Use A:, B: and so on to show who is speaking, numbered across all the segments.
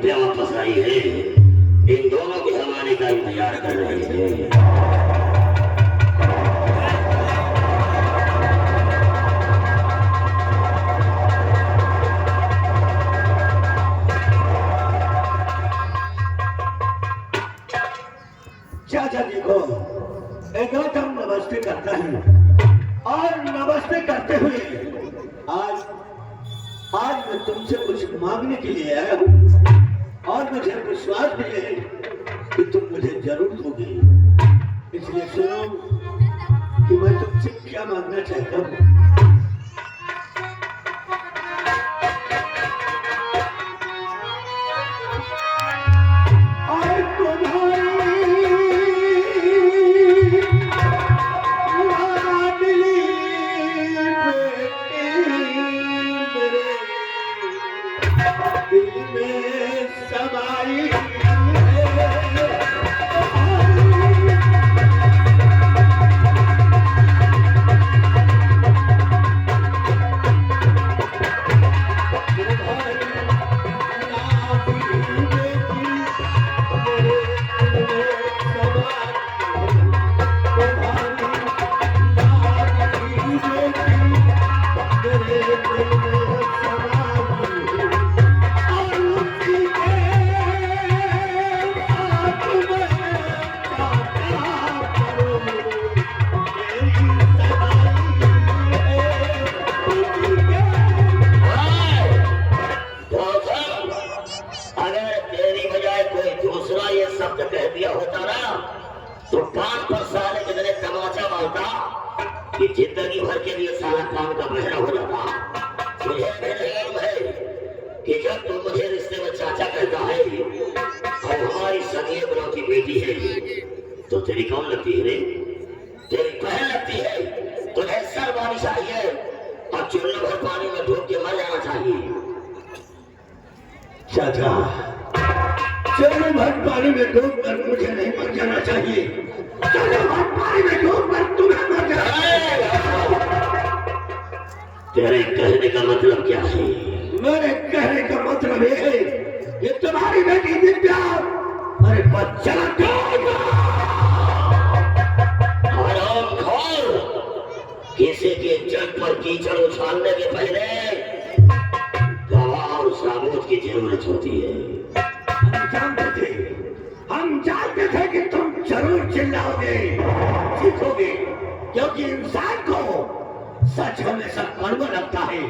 A: दिव्या वापस आई है, इन दोनों के हवाले का इंतजार कर रहे हैं।
B: चाचा जी को एक गौतम नमस्ते करता है और नमस्ते करते हुए आज मैं तुमसे कुछ मांगने के लिए आया हूँ और मुझे विश्वास भी है कि तुम मुझे जरूर दोगे। इसलिए सुनो कि मैं तुमसे क्या मांगना चाहता हूँ।
A: जिंदगी भर के लिए सारा काम का बहरा हो जाता। मुझे मालूम है कि जब तुम मुझे रिश्ते में चाचा कहता है और हमारी सगी बलौती बेटी है तो तेरी कौन लगती है रे? तेरी बहन लगती है। तुझे सर मारनी चाहिए और चुल्लू भर पानी में डूब के मर जाना चाहिए।
B: चाचा चुल्लू भर पानी में डूब कर मुझे नहीं मर जाना चाहिए। चुल्लू भर पानी में डूब कर तुम्हें मर जाना।
A: तेरे कहने का मतलब क्या है?
B: मेरे कहने का मतलब ये है कि तुम्हारी बेटी दिव्या मेरे बच्चा
A: किसी के जग पर कीचड़ उछालने के पहले गवाह और साबूत की जरूरत होती है।
B: हम जानते थे कि तुम जरूर चिल्लाओगे, चीखोगे, क्योंकि इंसान को सच हमेशा कड़वा लगता है।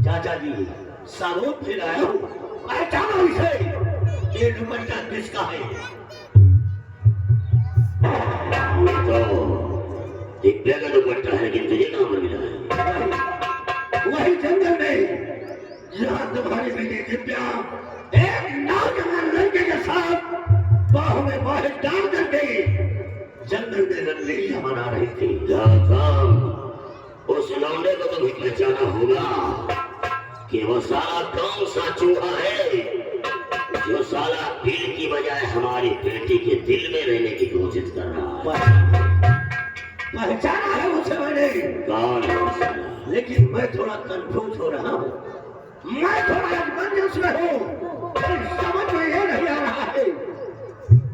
B: चाचा जी सबूत फिर आया हूँ, पहचानो इसे। ये दुपट्टा किसका है?
A: तो दिव्या का दुपट्टा है कि तुझे कहाँ पर मिला है?
B: वही जंगल में जहाँ तुम्हारी बेटी दिव्या एक नौजवान लड़के के साथ बाहों में बाहें डाल करके जंगल में रंगलीला मना रही थी।
A: उस लौंडे को तो भी पहचाना होगा कि वो साला कौन सा चूहा है जो साला दिल की बजाय हमारी बेटी के दिल में रहने की कोशिश कर रहा है।
B: पहचाना है उसे मैंने।
A: कौन है?
B: लेकिन मैं थोड़ा कंफ्यूज हो रहा हूँ, मैं थोड़ा असमंजस में हूँ। समझ में ये नहीं आ रहा है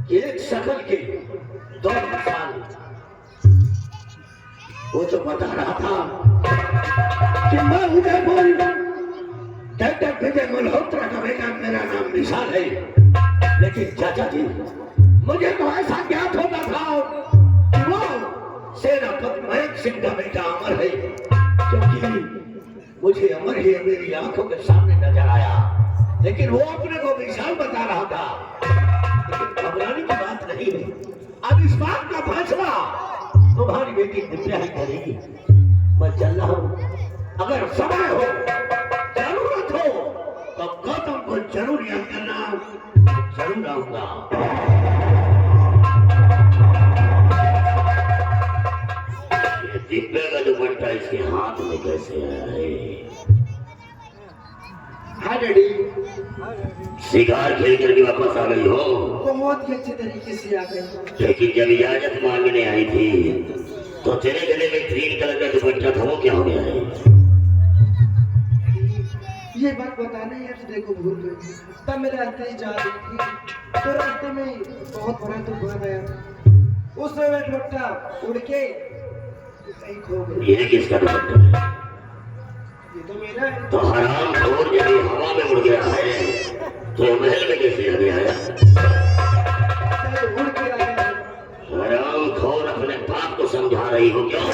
B: कि एक शक्ल के दो इंसान। वो तो बता रहा था कि मैं उदयपुर डॉक्टर विजय मल्होत्रा का बेटा, मेरा नाम विशाल है। लेकिन चाचा जी मुझे तो ऐसा ज्ञात होता था कि वो सेनापति मयंक सिंह का बेटा अमर है, क्योंकि मुझे अमर ही मेरी आंखों के सामने नजर आया। लेकिन वो अपने को विशाल बता रहा था। लेकिन घबराने की बात नहीं है। अब इस बात का फैसला तुम्हारी बेटी दिव्या ही करेगी। मैं चल रहा हूँ, अगर समय हो, जरूरत हो तो गौतम को जरूर याद करना, जरूर आऊंगा।
A: दिव्या का दुपट्टा इसके हाथ में कैसे आया है?
B: हाँ डैडी।
A: शिकार खेल करके वापस आ गई हो?
B: बहुत ही अच्छे तरीके से आ गई।
A: लेकिन जब इजाजत मांगने आई थी तो तेरे गले में ग्रीन कलर का दुपट्टा था, वो क्या हो गया है?
C: ये बात बताने ही अब देखो भूल गई। तब मेरे अंते ही जा रही थी तो रास्ते में बहुत बड़ा तूफान आया। उस समय दुपट्टा उड़ के कहीं खो गया।
A: ये किसका दुपट्टा है?
C: ये तो मेरा है।
A: तो हराम खोर यदि हवा में उड़ गया है तो महल में कैसे आगे आया?
C: शायद उड़ के आ गया।
A: हराम खोर अपने बाप को समझा रही हो क्यों?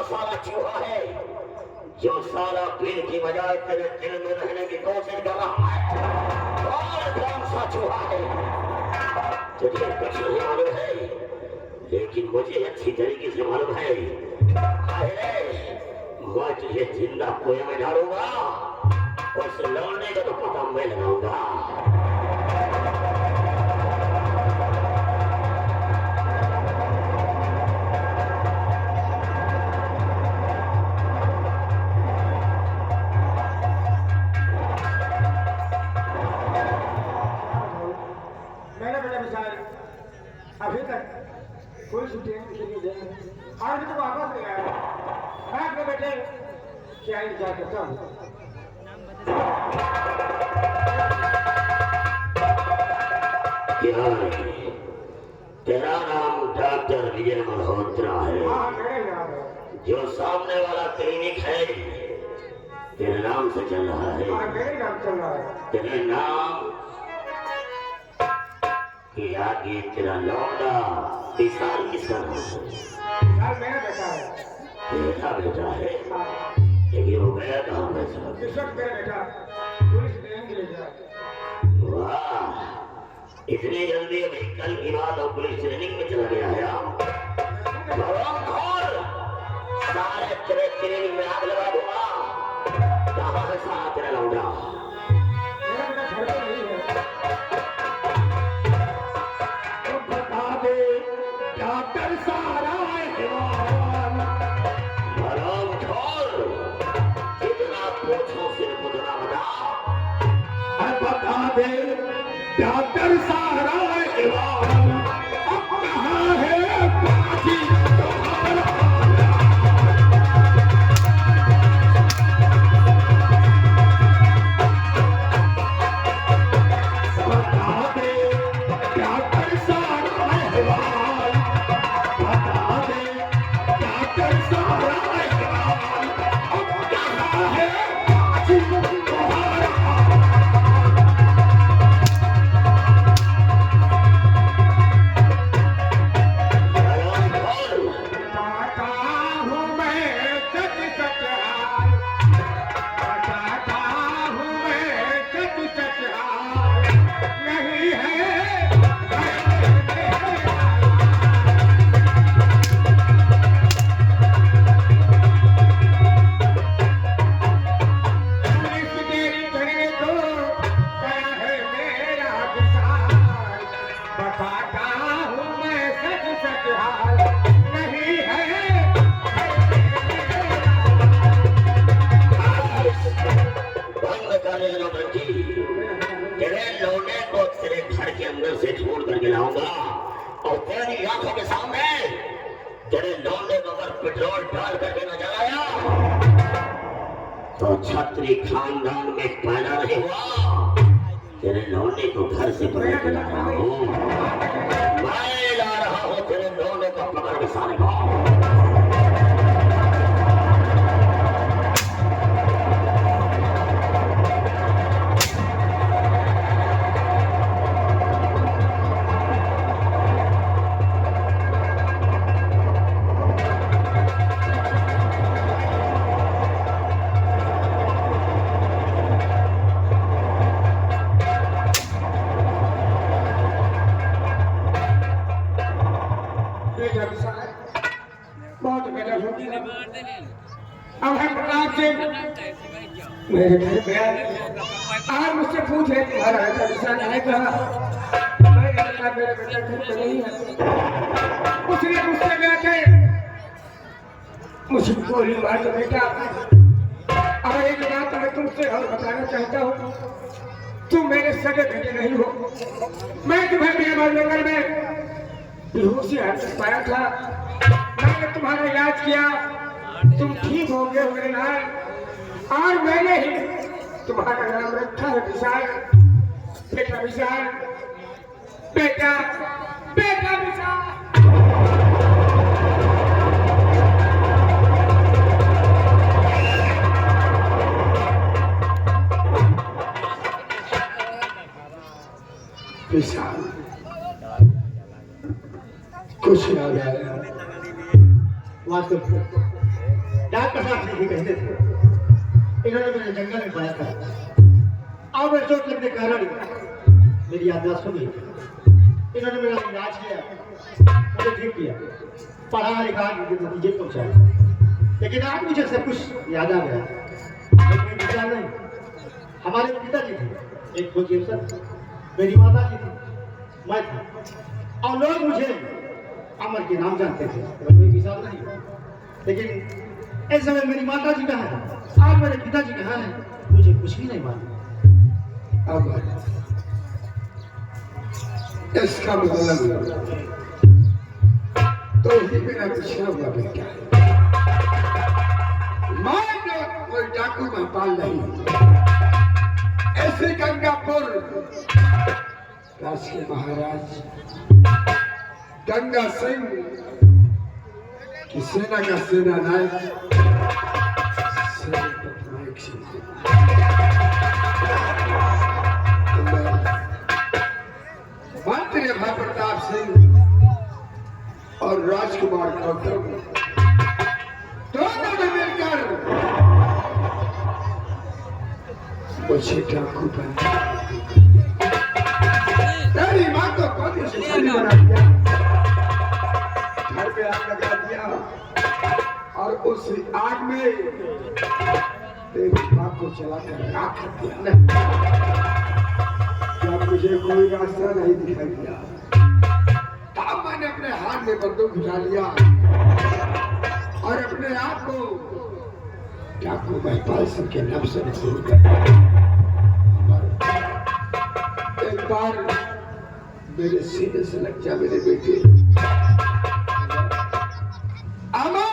A: साला चूहा है जो सारा पीर की बजाय तेरे दिल में रहने की कोशिश कर रहा है। और कौन सा चूहा है? तुझे कुछ नहीं मालूम है, लेकिन मुझे अच्छी तरीके से मालूम है। मैं तुझे जिंदा कुएं में डालूंगा, उस लौंडे का तो पता मैं लगाऊंगा।
C: अभी तक कोई छुट्टी नहीं दी। आज भी तो वापस नहीं आया। मैं अपने बेटे क्या इंतजार करता हूँ।
A: क्या तेरा नाम डॉक्टर विजय मल्होत्रा है?
C: हाँ मेरे नाम है।
A: जो सामने वाला क्लिनिक है तेरे नाम से चल रहा है?
C: हाँ मेरे नाम चल रहा है।
A: तेरे नाम कि आगे तेरा लौंडा विशाल किसका नाम है?
C: विशाल मेरा बेटा है।
A: तेरा बेटा है?
C: हाँ।
A: लेकिन वो गया कहाँ है साहब?
C: इस वक्त मेरा बेटा पुलिस ट्रेनिंग के लिए गया।
A: वाह, इतनी जल्दी अभी कल की बात और पुलिस ट्रेनिंग में चला गया है। सारे तेरे ट्रेनिंग में आग लगा दूंगा। कहाँ है सारा तेरा लौंडा?
C: मेरा बेटा घर पे नहीं है।
B: डॉक्टर सारा
A: कितना पूछो सिर्फ उतना
B: बता दे। डॉक्टर सारा अब कहाँ है बाजी तुम्हारा? बता दे डॉक्टर सारा बता दे डॉक्टर सारा अब कहाँ है बाजी तुम्हारा?
A: पेट्रोल डाल करके नजर आया तो छत्री खानदान में पैदा नहीं हुआ। तेरे लौंडे को घर से पकड़ के ला रहा हूँ, मैं ला रहा हूँ तेरे लौंडे को पकड़ के सारे को।
B: बहुत गजब होती है। अब है प्रताप सिंह मेरे घर पे आज मुझसे पूछे तुम्हारा ऐसा विषय है कहा, मैं कहता मेरे बेटे घर पे नहीं है। उसने मुझसे कहा मुझे गोली मार दो बेटा। और एक बात मैं तुमसे और बताना चाहता हूँ, तुम मेरे सगे बेटे नहीं हो। मैं तुम्हें मेरे जंगल में बेहोशी हालत पाया था, मैंने तुम्हारा इलाज किया, तुम ठीक हो गए मेरे नाम। और मैंने ही तुम्हारा नाम रखा है विशाल। बेटा विशाल, बेटा बेटा विशाल। विशाल कुछ याद आया।
D: वास्तव डॉक्टर साहब जी कहते थे, इन्होंने मेरे जंगल में पाया था और मैं चोट लगने के कारण मेरी याददाश्त हो गई। इन्होंने मेरा इलाज किया, मुझे ठीक किया, पढ़ा लिखा नतीजे पहुंचाया। लेकिन आज मुझे सब कुछ याद आ गया। लेकिन विचार नहीं, हमारे पिताजी थे, एक फौजी अफसर, मेरी माता जी थी, मैं था, और लोग मुझे अमर के नाम जानते थे, कोई विशाल नहीं। लेकिन इस समय मेरी माता जी कहाँ है, आज मेरे पिताजी कहाँ हैं, मुझे कुछ भी नहीं मालूम।
B: अमर, इसका मतलब तो ही मेरा पिछड़ा हुआ बेटा है। मैं कोई डाकू महपाल नहीं, ऐसे गंगापुर काशी महाराज गंगा सिंह की सेना का सेना नायक पटनायक सिंह। मंत्री भाई प्रताप सिंह और राजकुमार गौतम दोनों ने मिलकर मुझे डाकू बना। तेरी माँ को कौन सी बना दिया, घर पे आग लगा दिया और उस आग में तेरी माँ को जलाकर राख कर दिया। जब मुझे कोई रास्ता नहीं दिखाई दिया तब मैंने अपने हाथ में बंदूक उठा लिया और अपने आप को डाकू महपाल सिंह के नाम से मशहूर कर दिया। एक बार मेरे सीने से लग जा मेरे बेटे। अमर,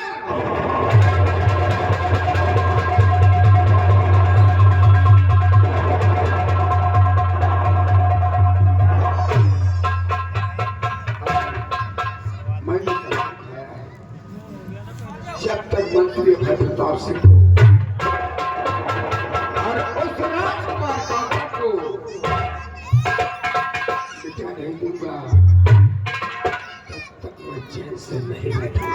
B: जब तक मंत्री भाई प्रताप सिंह को और उस राजकुमार को मिटा नहीं दूंगा, तब तक मैं चैन से नहीं बैठूंगा।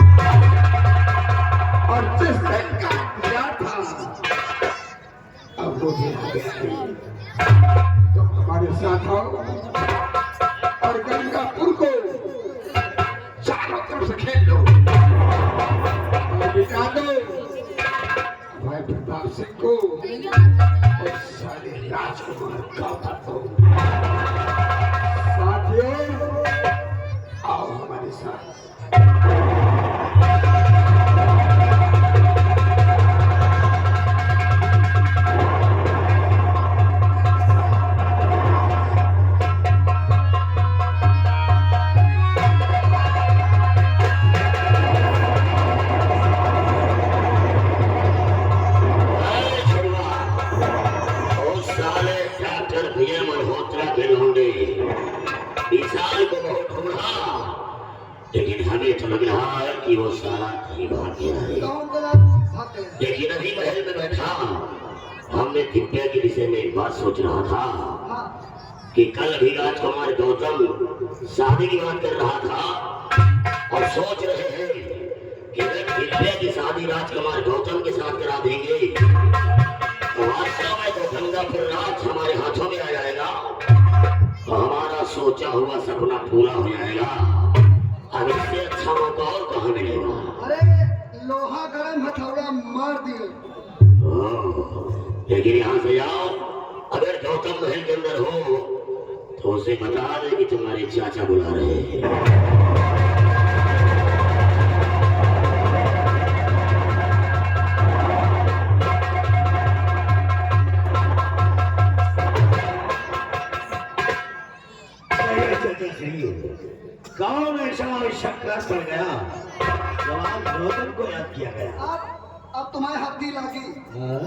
B: और जिस दिन का इंतजार था अब वो भी आ गया है। तो हमारे साथ आओ और गंगापुर को चारों तरफ से खेल लो और बिता दो भाई प्रताप सिंह को और सारे राजकुमार गौतम को। साथियों आओ हमारे साथ।
C: कौन को भाग गया?
A: लेकिन अभी महल में बैठा हमने दिव्या के विषय में एक बात सोच रहा था
C: हाँ
A: कि कल भी राजकुमार गौतम शादी की बात कर रहा था और सोच रहे हैं कि अगर दिव्या की शादी राजकुमार गौतम के साथ करा देंगे तो वास्तव में तो गंगापुर राज हमारे हाथों में आ जाएगा तो हमारा सोचा हुआ सपना पूरा हो जाएगा। अब इससे अच्छा मौका और कहाँ मिलेगा।
C: अरे लोहा गरम हथौड़ा मार दियो।
A: लेकिन यहाँ से जाओ, अगर गौतम महल के अंदर हो तो उसे बता दे कि तुम्हारे चाचा बुला रहे हैं।
B: कौन ऐसा शक्कर पड़ गया जवान गौतम को याद किया गया।
C: अब तुम्हें हड्डी लागी।
B: हाँ?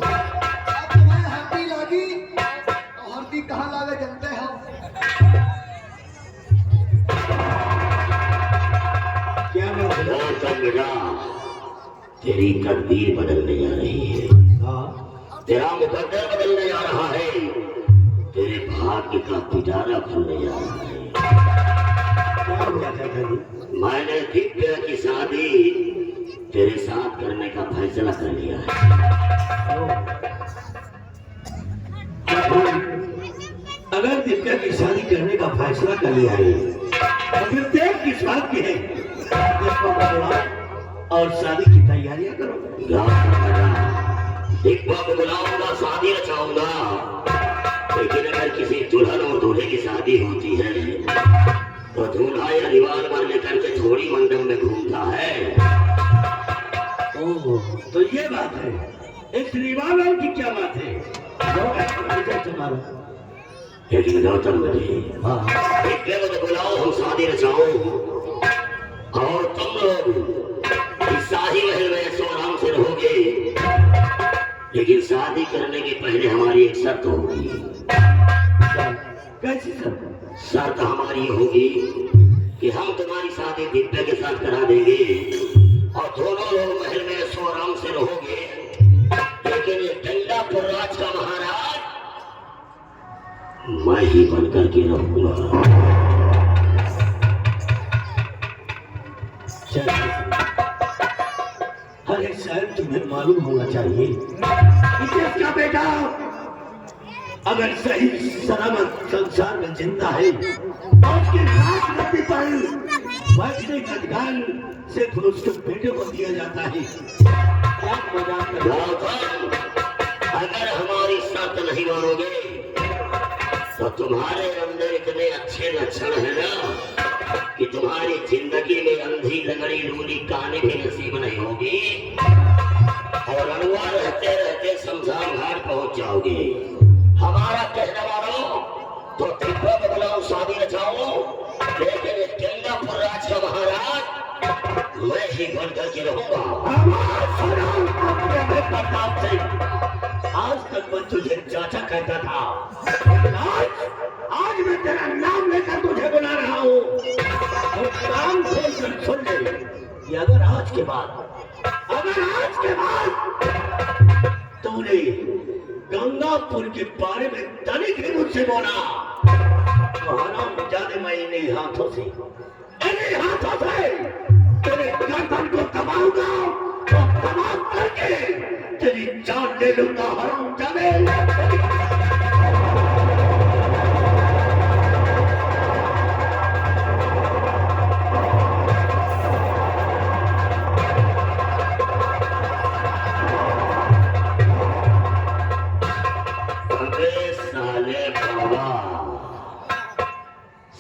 C: अब तुम्हें हड्डी लागी तो हड्डी कहाँ लागे जानते हो?
B: क्या मैं
A: गौतम बेटा, तेरी तकदीर बदलने जा रही है।
B: हाँ?
A: तेरा मुकद्दर बदलने जा रहा है। तेरे भाग्य का पिटारा खुलने जा रहा है।
B: क्या हुआ चाचा जी?
A: मैंने दिव्या की शादी तेरे साथ करने का फैसला कर लिया है।
B: अगर दिव्या की शादी करने का फैसला कर लिया है तो फिर देर किस बात की है? देखो बुलाओ और शादी की तैयारियां करो।
A: दिव्या को बुलाऊंगा, शादी रचाऊंगा। लेकिन अगर किसी दुल्हन और दूल्हे की शादी होती है तो दूल्हा या रिवाल्वर लेकर के थोड़ी मंडप में घूमता है।
B: ओह, तो ये बात है। इस रिवाल्वर की क्या बात है?
A: लेकिन गौतम जी,
B: हाँ
A: दिव्या को तो बुलाओ, हम शादी रचाऊं और तुम लोग इस शाही महल में ऐशो आराम से रहोगे। लेकिन शादी करने के पहले हमारी एक शर्त होगी।
B: कैसी शर्त?
A: शर्त हमारी होगी कि हम तुम्हारी शादी दिव्या के साथ करा देंगे और दोनों लोग महल में ऐशो आराम से रहोगे। लेकिन ये गंगापुर राज का महाराज मैं ही बनकर के रहूंगा।
B: अरे शायद तुम्हें मालूम होना चाहिए इसका बेटा अगर सही सलामत संसार में जिंदा है तो उसकी लाश गद्दी पर बैठने का अधिकार सिर्फ उसके बेटे को दिया जाता है। क्या मजाक कर रहे हो?
A: अगर हमारी शर्त नहीं मानोगे तो तुम्हारे अंदर इतने अच्छे लक्षण है ना कि तुम्हारी जिंदगी में अंधी लंगड़ी लूली कहानी भी नसीब नहीं होगी और अड़ुआ रहते रहते शमशान घाट पहुंच जाओगे। हमारा कहने वालों तो दिव्या को बुलाओ, शादी रचाओ। लेकिन गंगापुर राज का महाराज मैं ही बन करके रहूंगा। प्रताप सिंह, आज तक मैं तुझे चाचा कहता था,
B: आज मैं तेरा नाम लेकर तुझे बुला रहा हूँ। तो कान खोलकर सुन ले कि अगर आज के बाद तूने गंगापुर के बारे में तनिक भी मुझसे बोला तो हराम जाने मैं इन्हीं हाथों से तेरे गर्दन को दबाऊंगा और दबा करके तेरी जान ले लूंगा। हराम जाने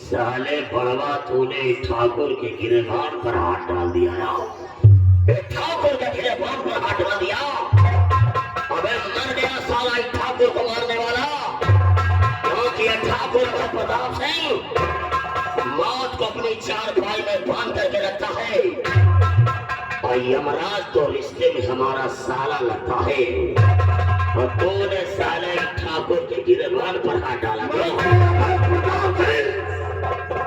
A: साले बड़वा, तूने ठाकुर के गिरबान पर हाथ डाल दिया। ठाकुर के गिरबान पर हाथ डाल दिया। अबे मर गया साला ठाकुर को मारने वाला, क्योंकि ठाकुर प्रताप सिंह मौत को अपनी चार भाई में बांध करके रखता है और यमराज तो रिश्ते में हमारा साला लगता है और तूने साले ठाकुर के गिरबान पर हाथ डाला।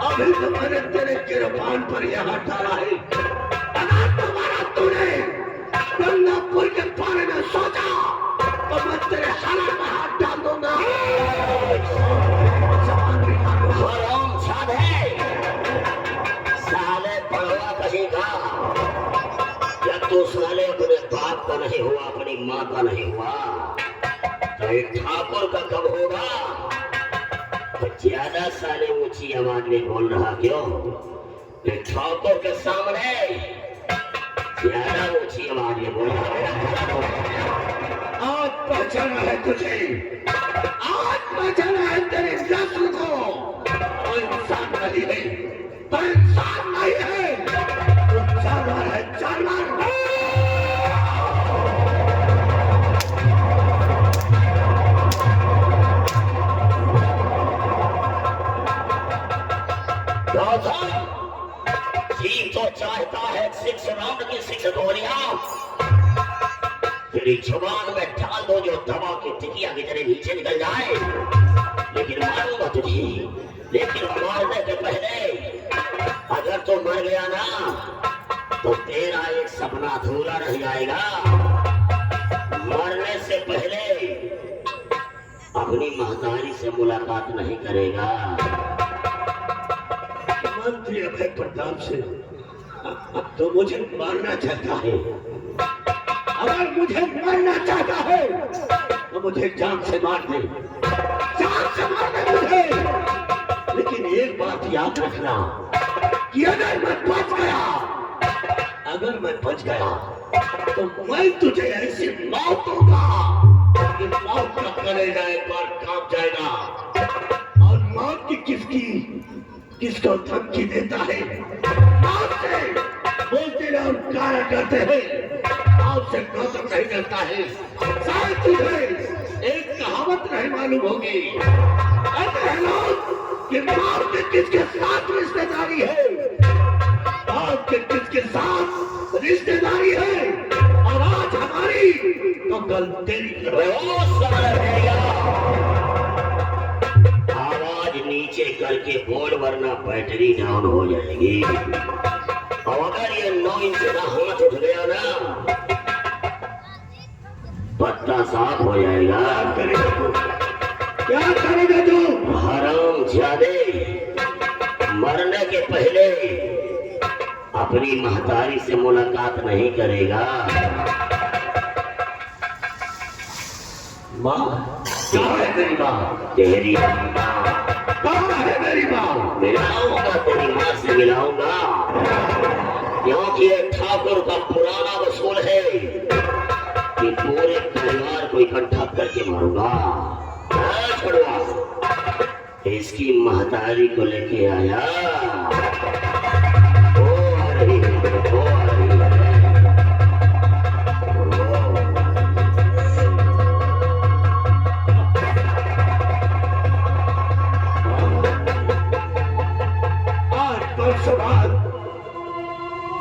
B: अभी तो मैंने तेरे गिरबान पर यह हाथ डाला है। अगर तुम्हारा तूने ठाकुर के बारे में सोचा तो मैं तेरे हालत में हाथ डाल दूंगा।
A: हराम साधे, साले पड़वा कहीं का, या तो साले अपने बाप का नहीं हुआ, अपनी माँ का नहीं हुआ, तो एक ठाकुर का कब होगा? तो ज्यादा साले ऊंची आवाज में बोल रहा क्यों? एक ठाकुर के सामने ज्यादा ऊंची आवाज में बोल रहा है।
B: आज पहचाना है तुझे, आज पहचाना है तेरे नस्ल को। तो इंसान नहीं है, तो इंसान नहीं है, तो जानवर है, जानवर।
A: जीव तो चाहता है 6 राउंड की 6 गोलियां तेरी जुबान में डाल दो जो दवा की टिकिया की तरह नीचे निकल जाए, लेकिन मारूंगा तुझे। लेकिन मारने के पहले अगर तू मर गया ना तो तेरा एक सपना अधूरा रह जाएगा। मरने से पहले अपनी महतारी से मुलाकात नहीं करेगा।
B: मंत्री अभय प्रताप से तो मुझे मारना चाहता है। अगर मुझे मारना चाहता है तो मुझे जान से मार दे, जान से मार दे मुझे। लेकिन एक बात याद रखना कि अगर मैं बच गया तो मैं तुझे ऐसी मौत दूंगा कि मौत का कलेजा एक बार कांप जाएगा। और मौत की किसको धमकी देता है? मौत से बोलते रहो, कार्य करते हैं, मौत से गौतम नहीं करता है। शायद तुझे एक कहावत नहीं मालूम होगी, कि मौत के किसके साथ रिश्तेदारी है, मौत के किसके साथ रिश्तेदारी है। और आज हमारी तो कल तेरी।
A: आवाज नीचे करके बोल, वरना बैटरी डाउन हो जाएगी। और अगर ये 9 इंच का हाथ उठ गया ना, पत्ता साफ हो जाएगा।
B: क्या करेगा तू?
A: हराम ज्यादे, मरने के पहले अपनी महतारी से मुलाकात नहीं करेगा।
B: माँ कहाँ है तेरी माँ?
A: तेरी माँ
B: कहाँ है मेरी माँ?
A: मिलाऊंगा, तेरी माँ से मिलाऊंगा, क्योंकि ये ठाकुर का पुराना वसूल है कि पूरे परिवार को इकट्ठा करके मारूंगा। छोड़वा, इसकी महतारी को लेके आया। ओ आ रही है, ओ आ रही है।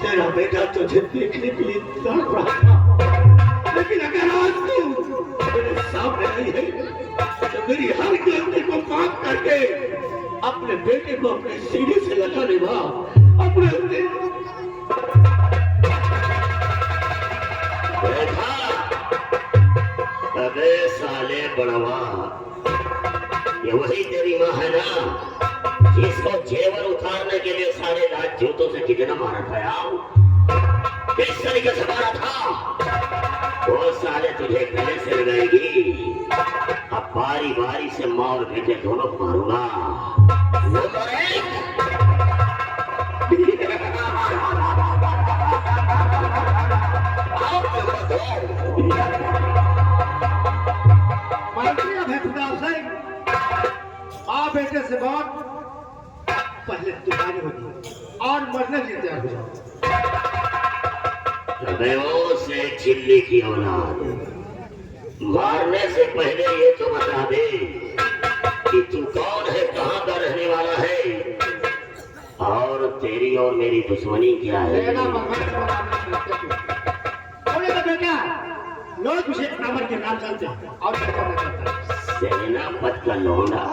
B: तेरा बेटा तुझे देखने के लिए तड़प रहा था, लेकिन अगर आज तू मेरे सामने आई है तो मेरी हर गलती को माफ करके अपने बेटे को अपने सीने से लगा लेगा। अपने
A: अबे साले बड़वा, ये वही तेरी माँ है ना जिसको जेवर उतारने के लिए सारे रात जूतों से कितना मारा था यार? किस तरीके से मारा था? वो साले तुझे गले से लगाएगी। अब बारी बारी से माँ और बेटे दोनों को मारूंगा। वो
D: मंत्री अभय प्रताप सिंह, माँ बेटे से बात पहले तुम्हारी होगी और मरने के लिए तैयार हो जाओ।
A: से चिल्ली की औलाद, मारने से पहले ये तो बता दे कि तू कौन है, कहाँ का रहने वाला है, और तेरी और मेरी दुश्मनी क्या है?
D: लोग उसे अमर के नाम जानते हैं और
A: सेनापत का लौंडा,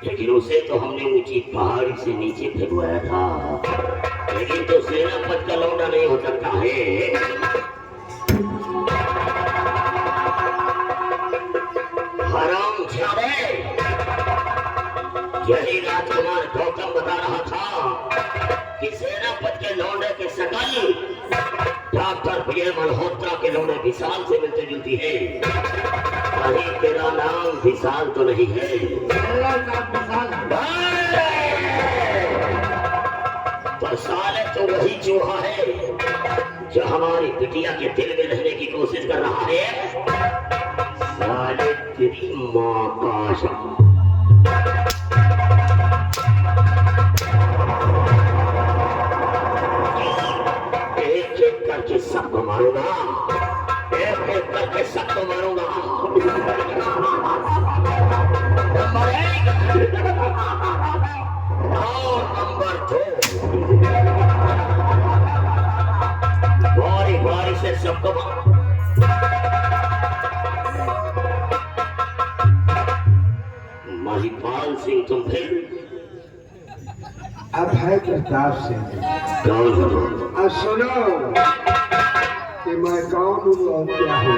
A: लेकिन उसे तो हमने ऊंची पहाड़ी से नीचे फेंकवाया था। लेकिन तो सेनापत का लौंडा नहीं हो सकता है। लौंडे के सकल डॉक्टर विजय मल्होत्रा के लौंडे विशाल से मिलते जुलती है। कहीं तेरा नाम विशाल तो नहीं है?
D: मेरा नाम विशाल है।
A: तो साले तो वही चूहा है जो हमारी बिटिया के दिल में रहने की कोशिश कर रहा है। साले तेरी माँ का कसम। एक एक करके सबको मारूंगा, एक एक करके सबको मारूंगा। नंबर 1 और नंबर 2 बारी बारी से सबको महिपाल सिंह तुम फिर
B: अब है प्रताप सिंह।
A: कौन हो?
B: अब सुनो कि मैं कौन हूँ और क्या हूँ।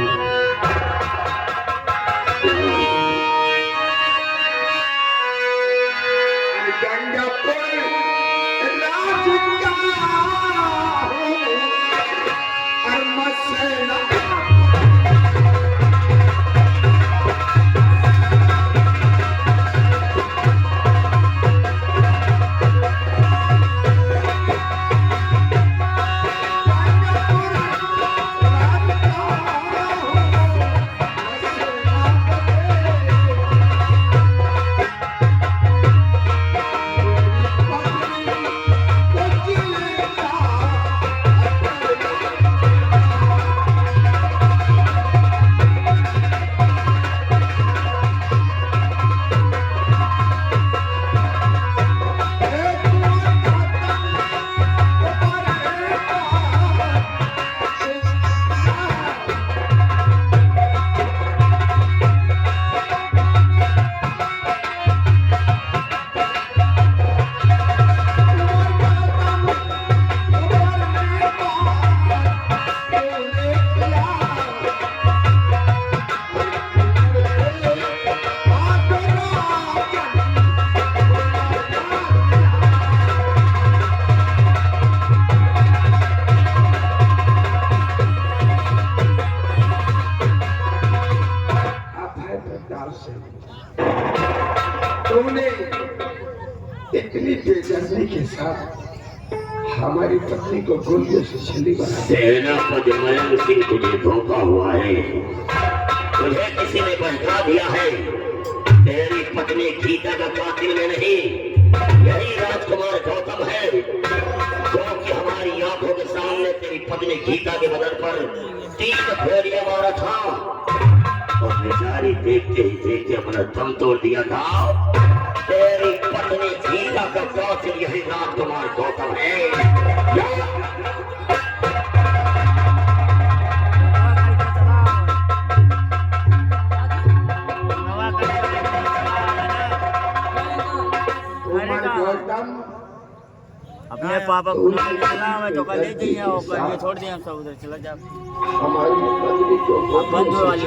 B: गंगापुर राज का हूँ और मसेना तुमने इतनी बेदर्दी के साथ हमारी पत्नी को गुंडे से छली बना दिया।
A: सेनापति मयंक सिंह तुझे धोखा हुआ है। तुझे किसी ने बहका दिया है। तेरी पत्नी गीता का कातिल में नहीं, यही राजकुमार गौतम है जो कि हमारी आंखों के सामने तेरी पत्नी गीता के बदन पर 3 फेरियां मारा था और बेचारी देखते ही देखते अपना दम तोड़ दिया था। तेरी पत्नी गीता का कातिल यही राजकुमार गौतम है।
E: अपने पापा को चला मैं तो कल ले जाइए और कल ये छोड़ दिए हम सब उधर चला जाओ।
B: हमारी पत्नी को
E: बंद वाली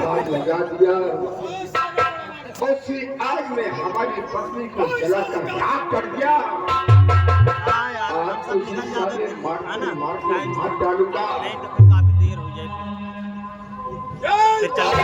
B: आग लगा दिया। उसी आग में हमारी पत्नी को जलाकर राख कर दिया। आज तो इस सारे मार डालूंगा।
E: काफी देर हो जाएगी। फिर चलो।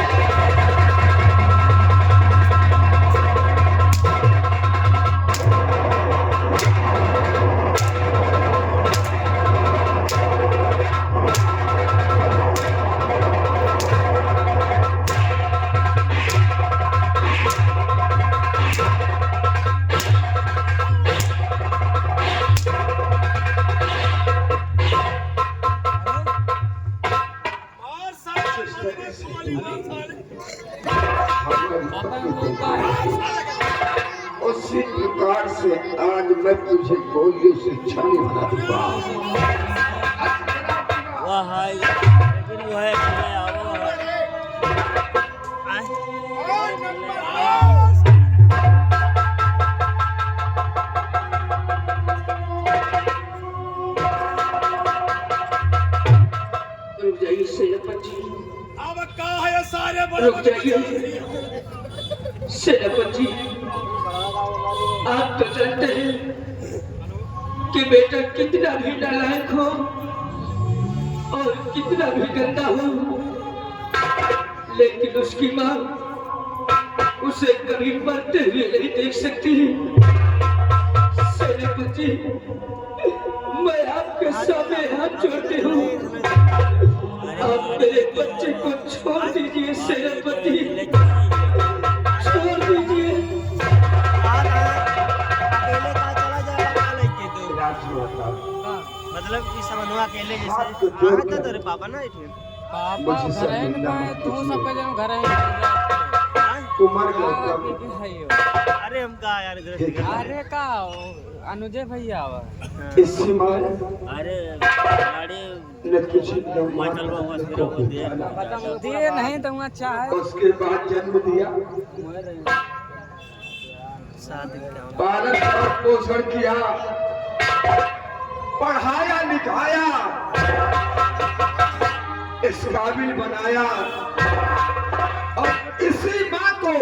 B: उसी प्रकार से आज मैं तुझे गोलियों से छली बना दूंगा।
E: वाह हाय लेकिन वो है
B: रुक जाइए सेनापति जी।
F: अब कहा है सारे
B: रुक जाइए सेनापति जी। आप तो जानते हैं कि बेटा कितना भी नालायक हो और कितना भी गंदा हो, लेकिन उसकी माँ उसे कभी मरते हुए नहीं देख सकती। सेनापति, मैं आपके सामने हाथ जोड़ती हूँ, आप मेरे बच्चे को छोड़ दीजिए। सेनापति, छोड़ दीजिए।
E: अकेले कहाँ चला जाएगा लेके तो? मतलब इस समन्वय अकेले जैसे कहाँ था तेरे पापा ना इतने?
C: पापा घर है ना, तू सब जन घर है।
D: कुमार का
E: अरे हम कहा यार इधर से
C: अरे का अनुजय भैया आवा।
D: इसी मार
E: अरे गाड़ी
D: ने किसी ने
E: मटल बाबा से रोक दिया।
C: दे नहीं तो अच्छा है।
D: उसके बाद जन्म दिया,
E: शादी क्या
D: पालन और पोषण किया, पढ़ाया लिखाया, इस काबिल बनाया और इसी माँ को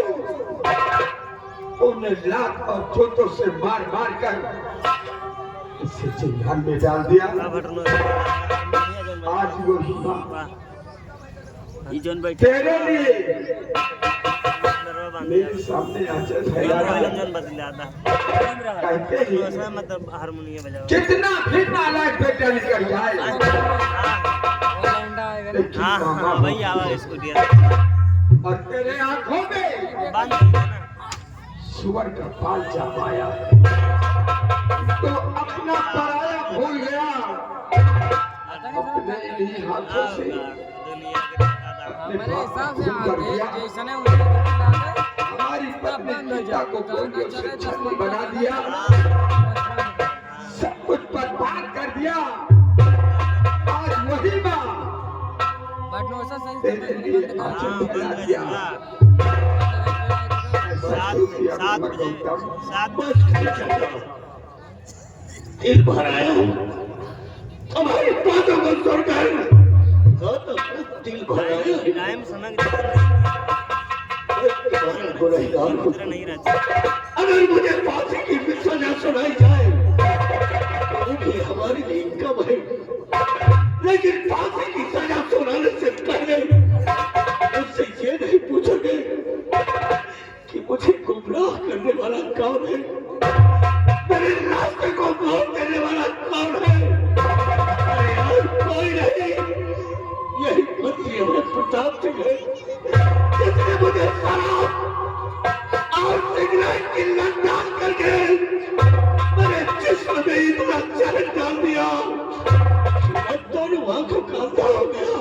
D: उन्हें लात और चोटों से मार मार कर इसे जिंदगी में डाल दिया। आज वो माँ तेरे लिए मेरे सामने आचर कहते ही
E: मतलब हारमोनियम बजाओ।
D: कितना भी नालायक बेटा निकल जाए, लेकिन
E: हाँ
D: मामा
E: वही आवाज इसको दिया
D: और तेरे आंखों में
E: बंद हो गया ना।
D: सुअर का पाल जा पाया तो अपना पराया भूल गया, अपने इन्हीं हाथों से
E: दुनिया के
C: हमारे हिसाब से
D: कर दिया।
C: जैसा ने उसे
D: हमारी पत्नी पिता को गोलियों से छन्नी बना दिया, सब कुछ बर्बाद कर दिया। आज वही माँ तेरे लिए आंचल फैला दिया।
E: सात बजे
A: दिल भर आया हूँ तुम्हारी बातों को सुनकर, दिल भर आया है।
E: टाइम समय
A: तुम्हारा गुनहगार हूँ।
E: नहीं रहता।
A: अगर मुझे फांसी की भी सजा सुनाई जाए तो भी हमारे लिए कम है, लेकिन फांसी की सजा सुनाने से पहले मुझसे ये नहीं पूछोगे कि मुझे गुमराह करने वाला कौन है, मेरे रास्ते को मोड़ देने वाला कौन है? अरे यार, कोई नहीं, यही मंत्री हमें प्रताप सिंह है जिसने मुझे शराब और सिगरेट की लत डाल करके मेरे जिस्म में इतना जहर डाल दिया कि मैं दोनों आंखों का अंधा हो गया।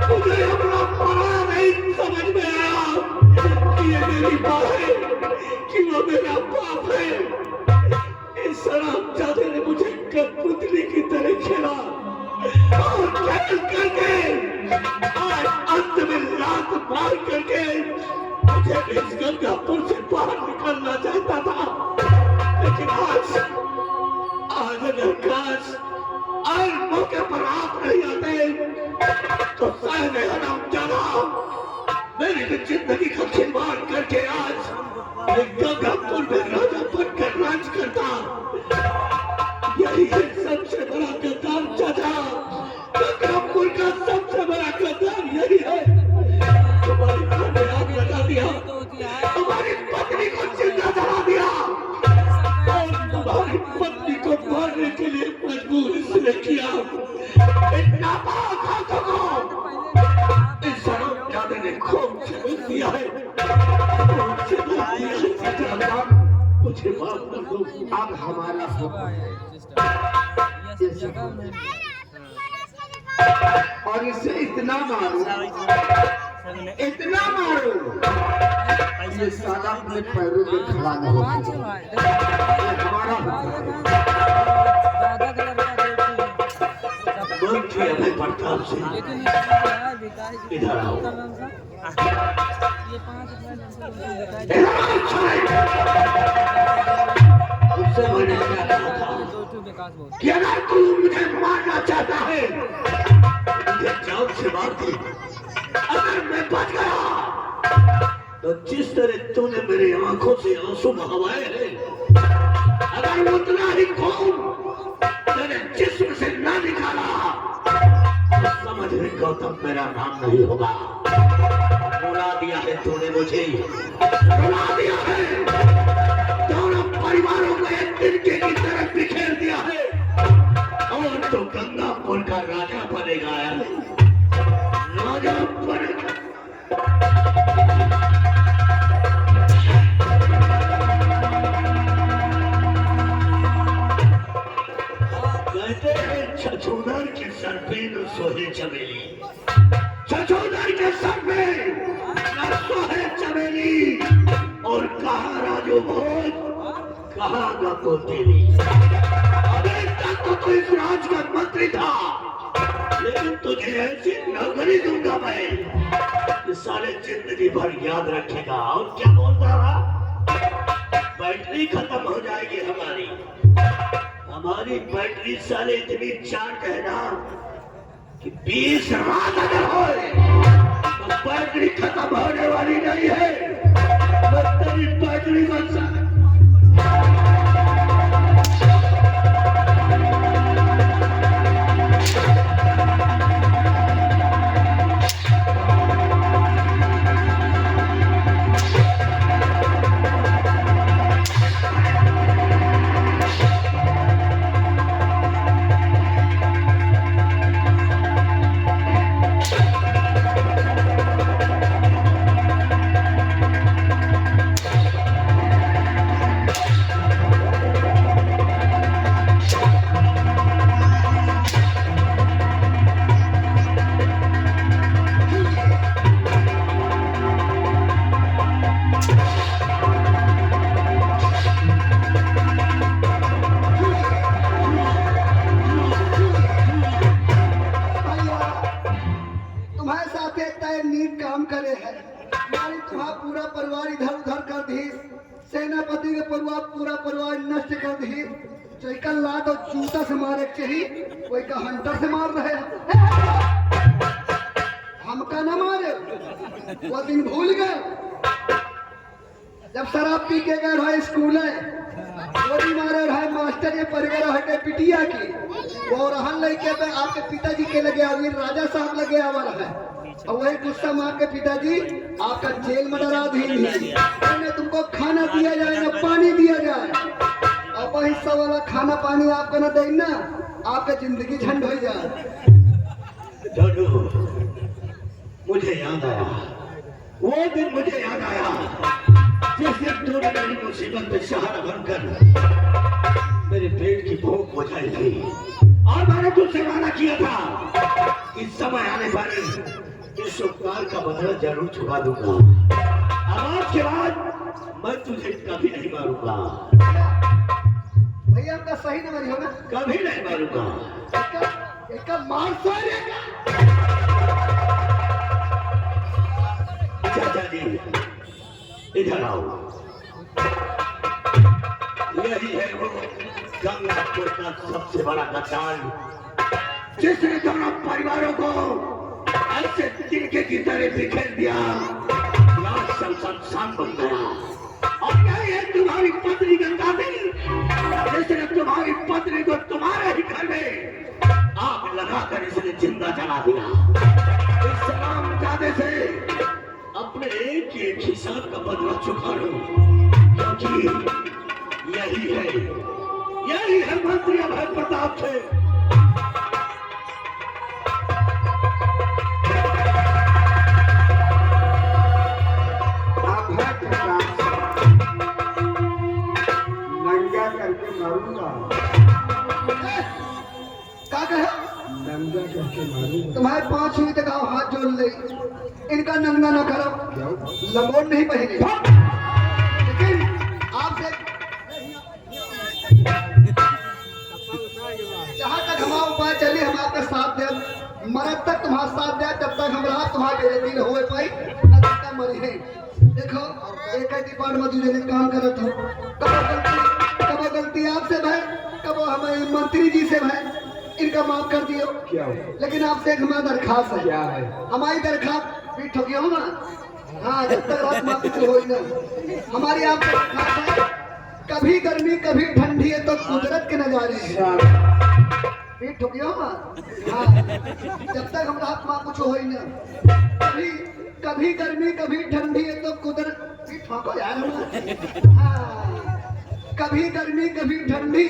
A: मुझे अपना पराया नहीं समझ में आया कि ये मेरी माँ है कि वो मेरा बाप है। इस शराबजादे ने मुझे कठपुतली की तरह खेला और खेल करके आज अंत में लात मार करके मुझे इस गंगापुर से बाहर निकलना चाहता था, लेकिन आज अगर काश आज मौके पर आप नहीं आते तो शायद हरामजादा मेरी भी जिंदगी का खिलवाड़ करके आज एक गंगापुर में राजा बनकर राज करता। यही है सबसे बड़ा गद्दार चाचा, गंगापुर का सबसे बड़ा गद्दार यही है। तुम्हारी घर में आग लगा दिया, तुम्हारी पत्नी को जिंदा जला दिया और तुम्हारी पत्नी को मारने के लिए मजबूर इसने किया। इतना पाप हाथों को इस शराबजादे ने खूब छेड़ दिया है। मुझे माफ कर दो।
D: अब हमारा और इसे इतना मारो, इतना मारो ये साला अपने पैरों पे खड़ा न हो सके। हमारा
A: मंत्री हमें प्रताप सिंह इधर आओ। उससे मैंने क्या कहा था कि अगर तू मुझे मारना चाहता है मुझे जान से मार दे, अगर मैं बच गया
B: तो जिस तरह तूने मेरी आंखों से आंसू बहवाए हैं, अगर उतना ही खून तेरे जिस्म से ना निकाला तो समझ ले गौतम मेरा नाम नहीं होगा। रुला दिया है तूने मुझे, रुला दिया है, दोनों परिवारों को एक तिनके की तरह बिखेर दिया है। और तो गंगापुर का राजा बनेगा, राजा बनेगा। कहते हैं छछूदर के सर पे न सोहे चमेली, छछूदर के सर पे न सोहे चमेली, और कहा राजू भोज, कहा गो तेरी। अभी तक तो इस राज का मंत्री था, लेकिन तुझे ऐसी नौकरी दूंगा मैं कि सारे जिंदगी भर याद रखेगा। और क्या बोल रहा, बैटरी खत्म हो जाएगी हमारी बैटरी साले इतनी चार्ज है ना कि 20 रात अगर हो तो बैटरी खत्म होने वाली नहीं है। तेरी बैटरी बन सकती।
C: सेनापति के पूरा परिवार नष्ट कर दी। चैकल ला तो जूता से मारे चाहिए, कोई का हंटर से मार रहे हमका न मारे। वो दिन भूल गए जब शराब पी के गए रहे स्कूल गोली मारे रहे मास्टर ये पर गए हटे पिटिया की। वो रहन लेके पे आपके पिताजी के लगे अभी राजा साहब लगे आवा रहा है, और वही गुस्सा मार के पिताजी आपका जेल में डरा दी है। तुमको खाना दिया जाए ना पानी दिया जाए, और हिस्सा वाला खाना पानी आपका ना दे ना, आपका जिंदगी झंड हो जाए।
B: मुझे याद आया, वो दिन मुझे याद आया जिस दिन तूने मेरी मुसीबत में सहारा बनकर मेरे पेट की भूख बुझाई थी, और मैंने तुझसे वादा किया था इस समय आने पर इस उपकार का बदला जरूर चुका दूंगा। आज के बाद मैं तुझे कभी नहीं मारूंगा।
C: भैया आपका सही नंबर होगा,
B: कभी नहीं मारूंगा।
C: इसका मार
B: चाचा जी इधर आओ, यही है वो गंगापुर का सबसे बड़ा गद्दार जिसने दोनों परिवारों को ऐसे तिनके की तरह बिखेर दिया, शमशान बन गया। और यही है तुम्हारी पत्नी गंगादेवी जिसने तुम्हारी पत्नी को तुम्हारे ही घर में आग लगाकर इसने जिंदा जला दिया। इस सलामजादे से अपने एक हिसाब का बदला चुका लो, क्योंकि यही है मंत्री अभय प्रताप से।
C: नंगा करके मारूंगा। क्या कहे? नंगा करके मारूंगा। तुम्हारे 5 मिनट तक आओ, हाथ जोड़ ले, इनका नंगा न करो, लंगोट नहीं पहने। लेकिन आपसे जहाँ तक हमारा उपाय चले हम आपका साथ दे, मरद तक तुम्हारा साथ दे, जब तक हमारा तुम्हारे दिन हो पाई न तब तक मरी है। देखो एक डिपार्टमेंट में काम करत हो, कब गलती आपसे भाई, कब हमारे मंत्री जी से भाई, इनका माफ कर दियो। क्या हो? लेकिन आपसे एक हमारा दरखास्त है। क्या है? हमारी दरखास्त भी ठोकी हो ना, हाँ जब तक आत्मा कुछ हो ही ना। हमारी आपको खास है, कभी गर्मी कभी ठंडी है तो कुदरत के नजारे हैं। फिर ठुकियो हाँ जब तक हमारा आत्मा कुछ हो ही ना। कभी कभी गर्मी कभी ठंडी है तो कुदरत फिर ठोको यार हम। हाँ कभी गर्मी कभी ठंडी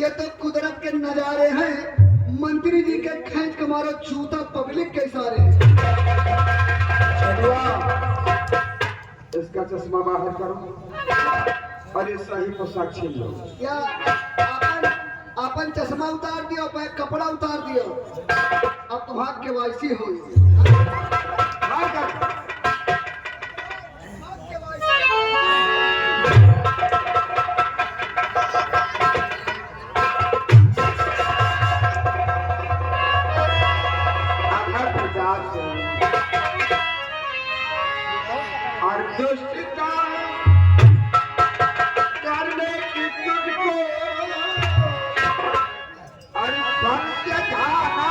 C: ये तो कुदरत के नजारे हैं। मंत्री जी के खींच के मारो जूता पब्लिक के इशारे हैं।
F: इसका चश्मा बाहर करो और इस सही पोशाक छीन लो।
C: क्या आपन चश्मा उतार दियो पे कपड़ा उतार दियो अब तुम्हार के वाइसी हो।
F: और दुष्टता करने की तुझको और भक्ति धारा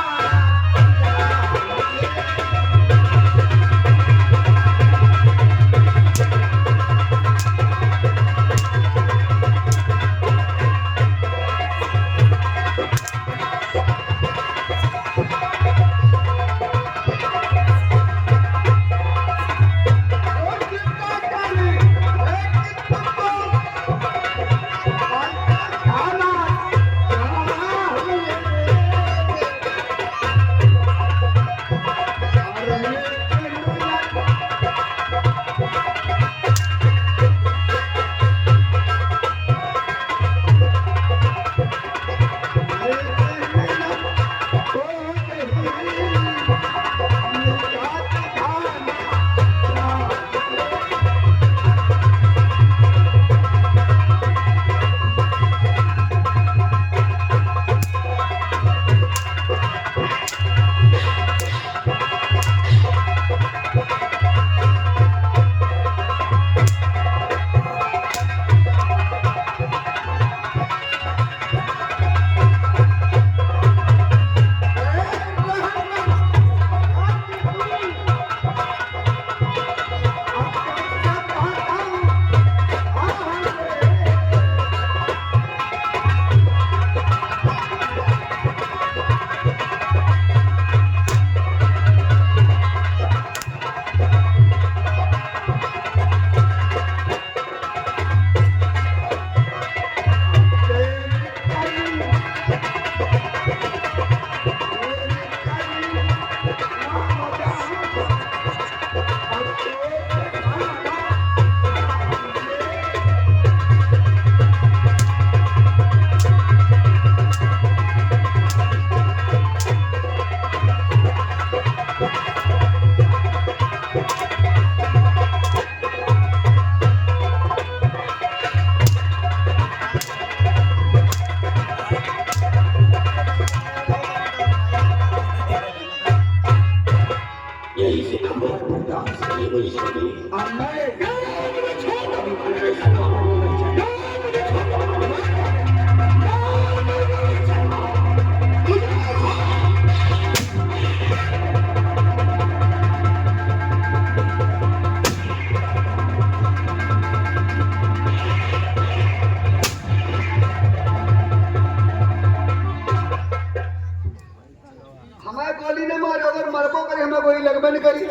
C: गोली न मारो अगर मरबो करे हमें गोली लगबे न करी।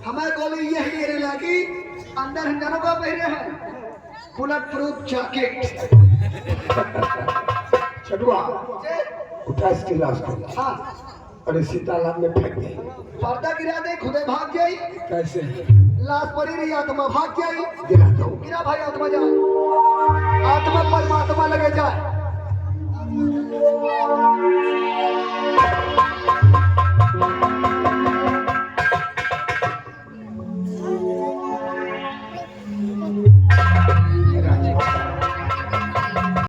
C: हमें गोली ये है लागी अंदर हम जानो का पहरे हैं बुलेट प्रूफ जैकेट।
F: छठुआ उठा इसकी लाश को।
C: हाँ
F: अरे सीताराम में फेंक दे।
C: पर्दा गिरा दे खुदे भाग जाई।
F: कैसे?
C: लाश पड़ी रही आत्मा भाग जाई।
F: गिरा दो।
C: गिरा भाई आत्मा जाए आत्मा परमात्मा लगे जाए।